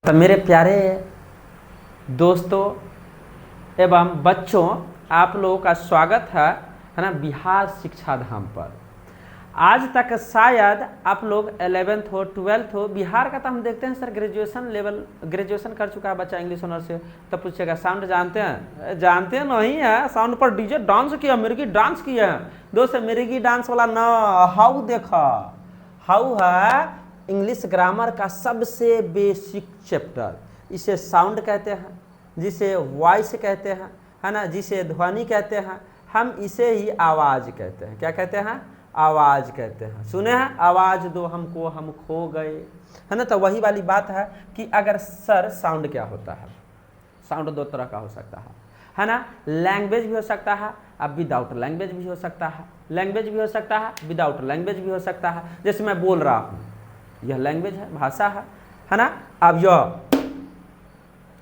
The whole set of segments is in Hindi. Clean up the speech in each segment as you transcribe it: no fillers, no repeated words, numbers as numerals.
तो मेरे प्यारे दोस्तों एवं बच्चों, आप लोगों का स्वागत है ना बिहार शिक्षा धाम पर। आज तक शायद आप लोग 11th हो 12th हो, बिहार का तो हम देखते हैं सर ग्रेजुएशन लेवल, ग्रेजुएशन कर चुका है बच्चा इंग्लिश ऑनर से, तो पूछेगा साउंड जानते हैं? जानते हैं नहीं है, साउंड पर डीजे डांस किया, मिर्गी डांस किया है। दोस्त मिर्गी डांस वाला ना, हाउ देखा, हाउ है इंग्लिश ग्रामर का सबसे बेसिक चैप्टर। इसे साउंड कहते हैं, जिसे वॉइस कहते हैं, है ना, जिसे ध्वनि कहते हैं, हम इसे ही आवाज़ कहते हैं। क्या कहते हैं? आवाज़ कहते हैं। सुने हैं, आवाज़ दो हमको हम खो गए, है ना। तो वही वाली बात है कि अगर सर साउंड क्या होता है, साउंड दो तरह का हो सकता है ना। लैंग्वेज भी हो सकता है, अब विदाउट लैंग्वेज भी हो सकता है, लैंग्वेज भी हो सकता है, विदाउट लैंग्वेज भी हो सकता है। जैसे मैं बोल रहा हूँ, यह लैंग्वेज है, भाषा है ना। अब यह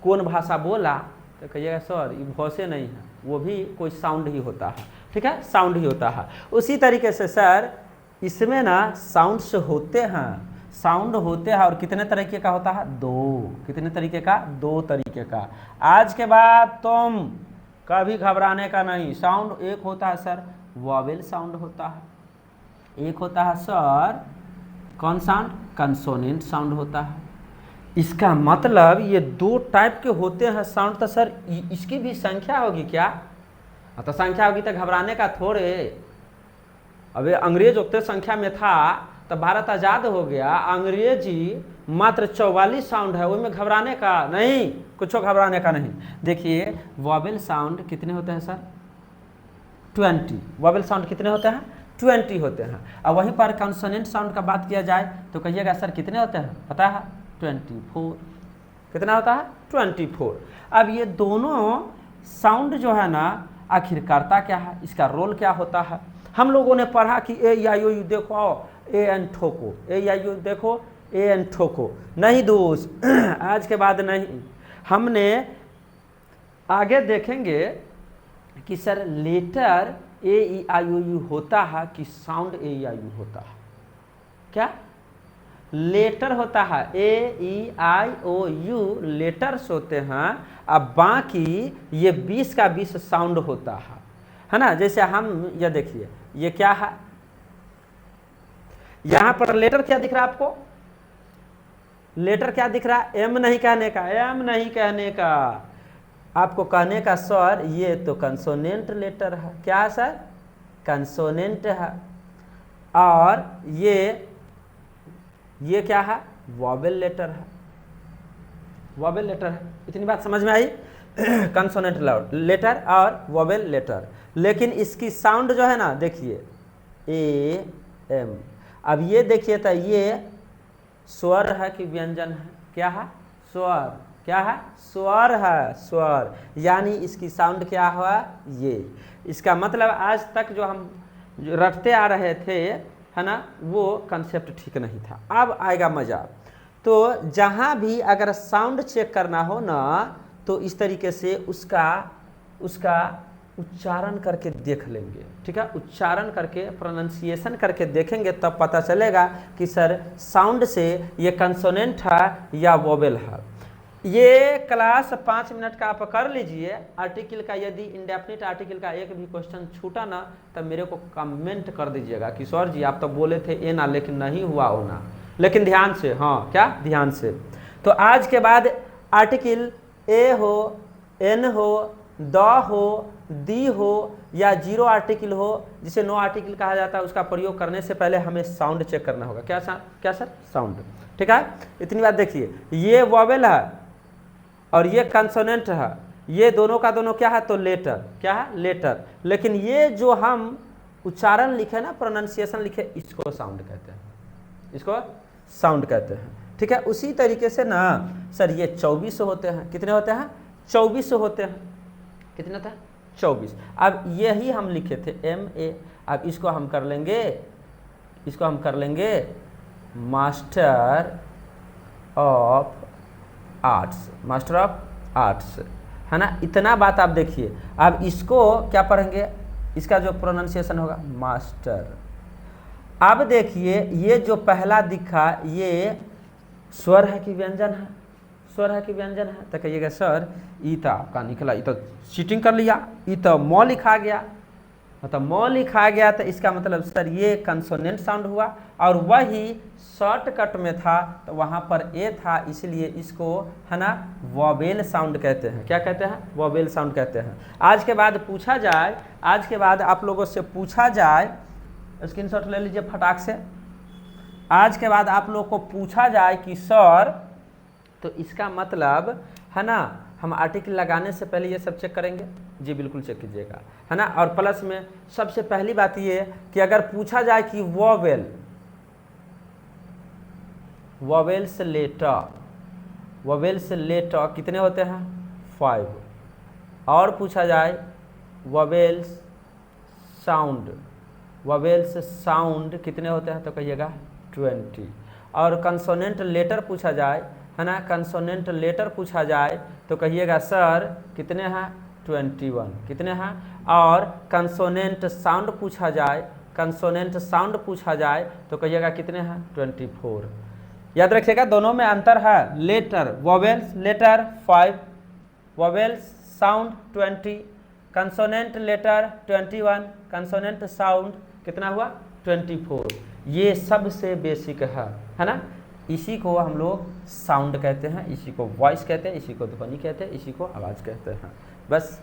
कौन भाषा बोला तो कहिएगा सर ये भाषा नहीं है, वो भी कोई साउंड ही होता है, ठीक है, साउंड ही होता है। उसी तरीके से सर इसमें ना साउंड्स होते हैं, साउंड होते हैं, और कितने तरीके का होता है? दो। कितने तरीके का? दो तरीके का। आज के बाद तुम कभी घबराने का नहीं। साउंड एक होता है सर वॉवेल साउंड होता है, एक होता है सर कौन साउंड? कंसोनेंट साउंड होता है। इसका मतलब ये दो टाइप के होते हैं साउंड। तो सर इसकी भी संख्या होगी क्या? तो संख्या होगी तो घबराने का थोड़े। अबे अंग्रेज उतने संख्या में था तो भारत आज़ाद हो गया, अंग्रेजी मात्र 44 साउंड है, उसमें घबराने का नहीं, कुछ घबराने का नहीं। देखिए वॉवेल साउंड कितने होते हैं सर? 20। वॉवेल साउंड कितने होते हैं? 20 होते हैं। और वहीं पर कॉन्सोनेंट साउंड का बात किया जाए तो कहिएगा सर कितने होते हैं? पता है? 24। कितना होता है? 24। अब ये दोनों साउंड जो है ना आखिर करता क्या है, इसका रोल क्या होता है? हम लोगों ने पढ़ा कि ए या यू देखो, ए एन ठोको, ए या यू देखो, ए एन ठोको। नहीं दोस्त आज के बाद नहीं, हमने आगे देखेंगे कि sir letter A E I O U होता है कि sound A E I you होता है। क्या लेटर होता है? ए E I O you letters होते हैं, अब बाकी ये 20 का 20 साउंड होता है ना। जैसे हम ये देखिए, ये क्या है, यहां पर लेटर क्या दिख रहा है आपको? लेटर क्या दिख रहा है? एम नहीं कहने का, एम नहीं कहने का, आपको कहने का सर ये तो कंसोनेंट लेटर है। क्या है सर? कंसोनेंट है। और ये क्या है? वॉवेल लेटर है, वॉवेल लेटर है। इतनी बात समझ में आई? कंसोनेंट लेटर और वॉवेल लेटर। लेकिन इसकी साउंड जो है ना, देखिए ए एम। अब ये देखिए तो ये स्वर है कि व्यंजन है? क्या है? स्वर। क्या है? स्वर है, स्वर। यानी इसकी साउंड क्या हुआ? ये। इसका मतलब आज तक जो हम रटते आ रहे थे, है ना, वो कंसेप्ट ठीक नहीं था। अब आएगा मजा। तो जहाँ भी अगर साउंड चेक करना हो ना, तो इस तरीके से उसका उच्चारण करके देख लेंगे, ठीक है। उच्चारण करके प्रोनाउंसिएशन करके देखेंगे, तब पता चलेगा कि सर साउंड से ये कंसोनेंट है या वोवेल है। ये क्लास 5 मिनट का आप कर लीजिए। आर्टिकल का यदि इंडेफिनिट आर्टिकल का एक भी क्वेश्चन छूटा ना तो मेरे को कमेंट कर दीजिएगा कि सर जी आप तो बोले थे ए ना, लेकिन नहीं हुआ होना। लेकिन ध्यान से, हाँ क्या ध्यान से। तो आज के बाद आर्टिकल ए हो, एन हो, द हो, दी हो या जीरो आर्टिकल हो, जिसे नो आर्टिकल कहा जाता है, उसका प्रयोग करने से पहले हमें साउंड चेक करना होगा। क्या सर? साउंड, ठीक है। इतनी बात देखिए, ये वॉवेल है और ये कंसोनेंट है, ये दोनों का दोनों क्या है? तो लेटर। क्या है? लेटर। लेकिन ये जो हम उच्चारण लिखे ना, प्रोनाउंसिएशन लिखे, इसको साउंड कहते हैं, इसको साउंड कहते हैं, ठीक है। उसी तरीके से ना सर ये 24 होते हैं। कितने होते हैं? 24 होते हैं। कितने होते हैं? 24। अब यही हम लिखे थे एम ए। अब इसको हम कर लेंगे, इसको हम कर लेंगे master of arts, master of arts, है ना। इतना बात आप देखिए। अब इसको क्या पढ़ेंगे? इसका जो प्रोनाउंसिएशन होगा मास्टर। अब देखिए ये जो पहला दिखा, ये स्वर है कि व्यंजन है? स्वर है कि व्यंजन है? तो कहिएगा सर ई तो आपका निकला, ई तो चीटिंग कर लिया, ई तो म लिखा गया। मतलब म लिखा गया तो इसका मतलब सर ये कंसोनेंट साउंड हुआ, और वही शॉर्टकट में था तो वहाँ पर ए था, इसलिए इसको है ना वॉवेल साउंड कहते हैं। क्या कहते हैं? वॉवेल साउंड कहते हैं। आज के बाद पूछा जाए, आज के बाद आप लोगों से पूछा जाए, स्क्रीनशॉट ले लीजिए फटाक से। आज के बाद आप लोग को पूछा जाए कि सर तो इसका मतलब है ना, हम आर्टिकल लगाने से पहले ये सब चेक करेंगे। जी बिल्कुल चेक कीजिएगा, है ना। और प्लस में सबसे पहली बात ये कि अगर पूछा जाए कि vowel, vowels letter, vowels letter कितने होते हैं? 5। और पूछा जाए वॉवेल्स साउंड, वॉवेल्स साउंड कितने होते हैं? तो कहिएगा 20। और कंसोनेंट लेटर पूछा जाए, है ना, कंसोनेंट लेटर पूछा जाए तो कहिएगा सर कितने हैं? 21। कितने हैं? और कंसोनेंट साउंड पूछा जाए, कंसोनेंट साउंड पूछा जाए तो कहिएगा कितने हैं? 24। याद रखिएगा दोनों में अंतर है। Letter vowels letter 5, vowels sound 20, consonant letter 21, consonant sound कितना हुआ? 24। ये सबसे बेसिक है ना। इसी को हम लोग साउंड कहते हैं, इसी को वॉइस कहते हैं, इसी को ध्वनि कहते हैं, इसी को आवाज़ कहते हैं। बस